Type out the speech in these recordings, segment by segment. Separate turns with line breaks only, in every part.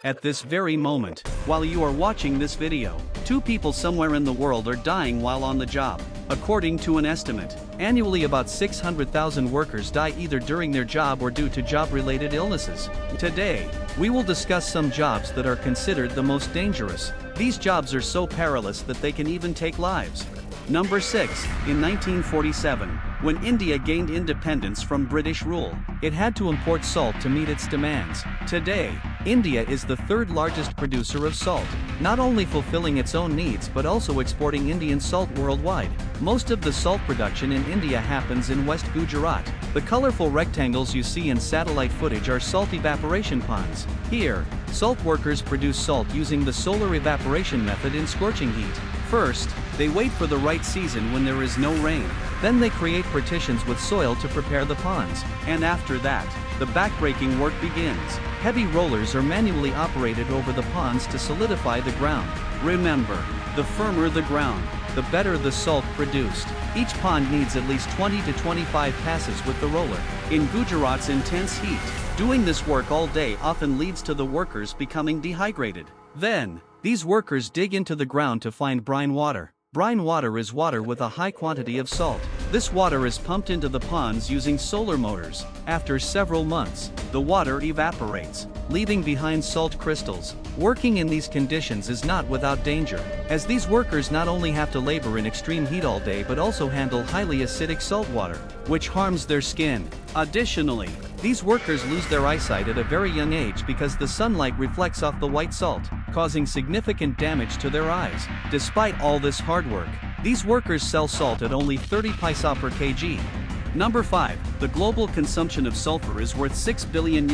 At this very moment, while you are watching this video, 2 people somewhere in the world are dying while on the job. According to an estimate, annually about 600,000 workers die either during their job or due to job-related illnesses. Today, we will discuss some jobs that are considered the most dangerous. These jobs are so perilous that they can even take lives. Number 6. In 1947, when India gained independence from British rule, it had to import salt to meet its demands. Today, India is the 3rd largest producer of salt, not only fulfilling its own needs but also exporting Indian salt worldwide. Most of the salt production in India happens in West Gujarat. The colorful rectangles you see in satellite footage are salt evaporation ponds. Here, salt workers produce salt using the solar evaporation method in scorching heat. First, they wait for the right season when there is no rain. Then they create partitions with soil to prepare the ponds. And after that, the backbreaking work begins. Heavy rollers are manually operated over the ponds to solidify the ground. Remember, the firmer the ground, the better the salt produced. Each pond needs at least 20 to 25 passes with the roller. In Gujarat's intense heat, doing this work all day often leads to the workers becoming dehydrated. Then, these workers dig into the ground to find brine water. Brine water is water with a high quantity of salt. This water is pumped into the ponds using solar motors. After several months, the water evaporates, leaving behind salt crystals. Working in these conditions is not without danger, as these workers not only have to labor in extreme heat all day but also handle highly acidic salt water, which harms their skin. Additionally, these workers lose their eyesight at a very young age because the sunlight reflects off the white salt, causing significant damage to their eyes. Despite all this hard work, these workers sell salt at only 30 paisa per kg. Number 5. The global consumption of sulfur is worth $6 billion,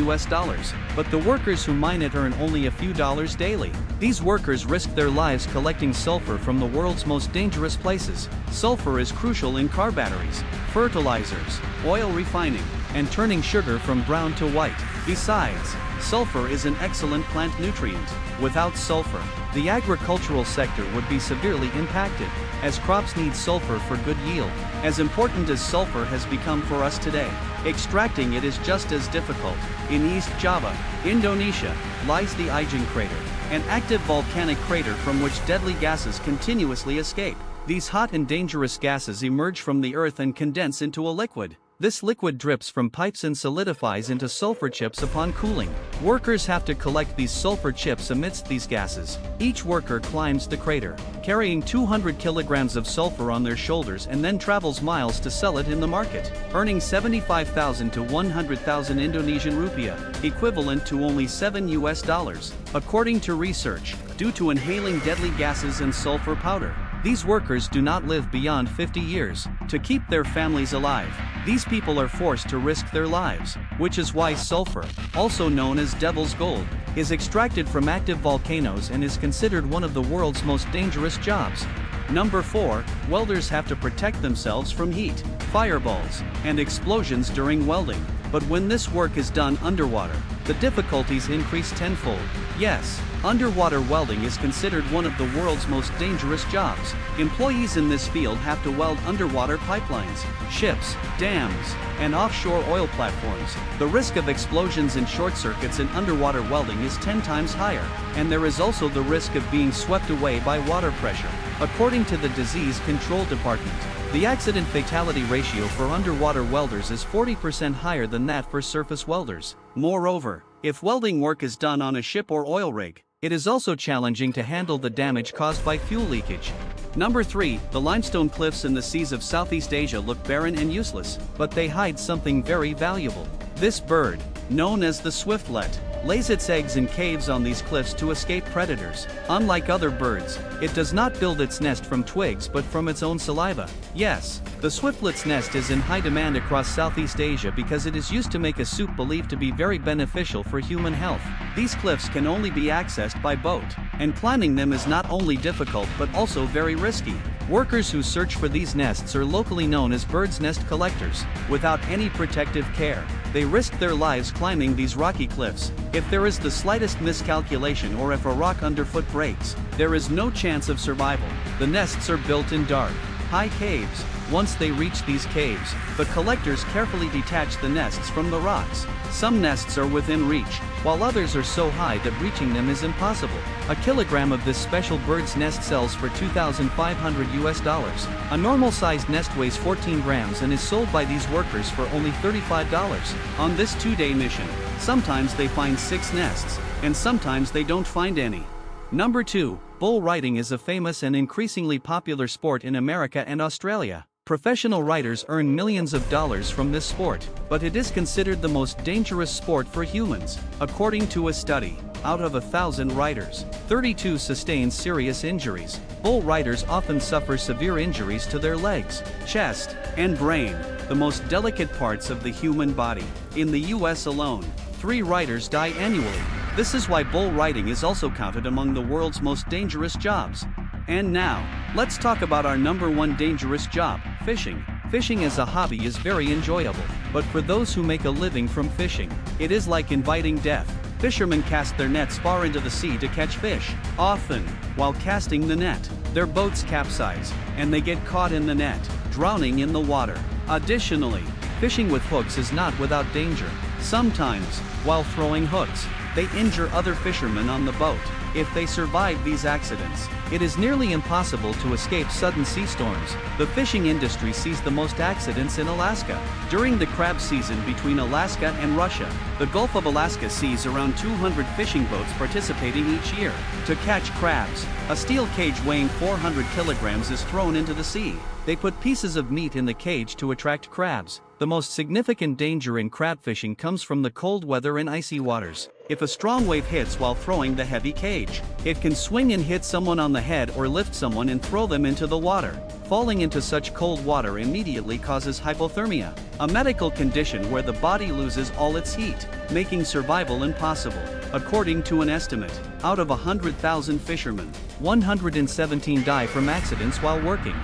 but the workers who mine it earn only a few dollars daily. These workers risk their lives collecting sulfur from the world's most dangerous places. Sulfur is crucial in car batteries, fertilizers, oil refining, and turning sugar from brown to white. Besides, sulfur is an excellent plant nutrient. Without sulfur, the agricultural sector would be severely impacted, as crops need sulfur for good yield. As important as sulfur has become for us today, extracting it is just as difficult. In East Java, Indonesia, lies the Ijen crater, an active volcanic crater from which deadly gases continuously escape. These hot and dangerous gases emerge from the earth and condense into a liquid. This liquid drips from pipes and solidifies into sulfur chips upon cooling. Workers have to collect these sulfur chips amidst these gases. Each worker climbs the crater, carrying 200 kilograms of sulfur on their shoulders, and then travels miles to sell it in the market, earning 75,000 to 100,000 Indonesian rupiah, equivalent to only $7. According to research, due to inhaling deadly gases and sulfur powder, these workers do not live beyond 50 years. To keep their families alive, these people are forced to risk their lives, which is why sulfur, also known as devil's gold, is extracted from active volcanoes and is considered one of the world's most dangerous jobs. Number 4. Welders have to protect themselves from heat, fireballs, and explosions during welding. But when this work is done underwater, the difficulties increase tenfold. Yes, underwater welding is considered one of the world's most dangerous jobs. Employees in this field have to weld underwater pipelines, ships, dams, and offshore oil platforms. The risk of explosions and short circuits in underwater welding is 10 times higher, and there is also the risk of being swept away by water pressure. According to the Disease Control Department, the accident fatality ratio for underwater welders is 40% higher than that for surface welders. Moreover, if welding work is done on a ship or oil rig, it is also challenging to handle the damage caused by fuel leakage. Number 3. The limestone cliffs in the seas of Southeast Asia look barren and useless, but they hide something very valuable. This bird, known as the swiftlet, lays its eggs in caves on these cliffs to escape predators. Unlike other birds, it does not build its nest from twigs but from its own saliva. Yes, the swiftlet's nest is in high demand across Southeast Asia because it is used to make a soup believed to be very beneficial for human health. These cliffs can only be accessed by boat, and climbing them is not only difficult but also very risky. Workers who search for these nests are locally known as bird's nest collectors. Without any protective care, they risk their lives climbing these rocky cliffs. If there is the slightest miscalculation or if a rock underfoot breaks, there is no chance of survival. The nests are built in dark, high caves, once they reach these caves, but collectors carefully detach the nests from the rocks. Some nests are within reach, while others are so high that reaching them is impossible. A kilogram of this special bird's nest sells for $2,500. A normal-sized nest weighs 14 grams and is sold by these workers for only $35. On this 2-day mission, sometimes they find 6 nests, and sometimes they don't find any. Number 2. Bull riding is a famous and increasingly popular sport in America and Australia. Professional riders earn millions of dollars from this sport, but it is considered the most dangerous sport for humans. According to a study, out of 1,000 riders, 32 sustain serious injuries. Bull riders often suffer severe injuries to their legs, chest, and brain, the most delicate parts of the human body. In the US alone, 3 riders die annually. This is why bull riding is also counted among the world's most dangerous jobs. And now, let's talk about our number 1 dangerous job, fishing. Fishing as a hobby is very enjoyable, but for those who make a living from fishing, it is like inviting death. Fishermen cast their nets far into the sea to catch fish. Often, while casting the net, their boats capsize, and they get caught in the net, drowning in the water. Additionally, fishing with hooks is not without danger. Sometimes, while throwing hooks, they injure other fishermen on the boat. If they survive these accidents, it is nearly impossible to escape sudden sea storms. The fishing industry sees the most accidents in Alaska. During the crab season between Alaska and Russia, the Gulf of Alaska sees around 200 fishing boats participating each year. To catch crabs, a steel cage weighing 400 kilograms is thrown into the sea. They put pieces of meat in the cage to attract crabs. The most significant danger in crab fishing comes from the cold weather and icy waters. If a strong wave hits while throwing the heavy cage, it can swing and hit someone on the head or lift someone and throw them into the water. Falling into such cold water immediately causes hypothermia, a medical condition where the body loses all its heat, making survival impossible. According to an estimate, out of 100,000 fishermen, 117 die from accidents while working.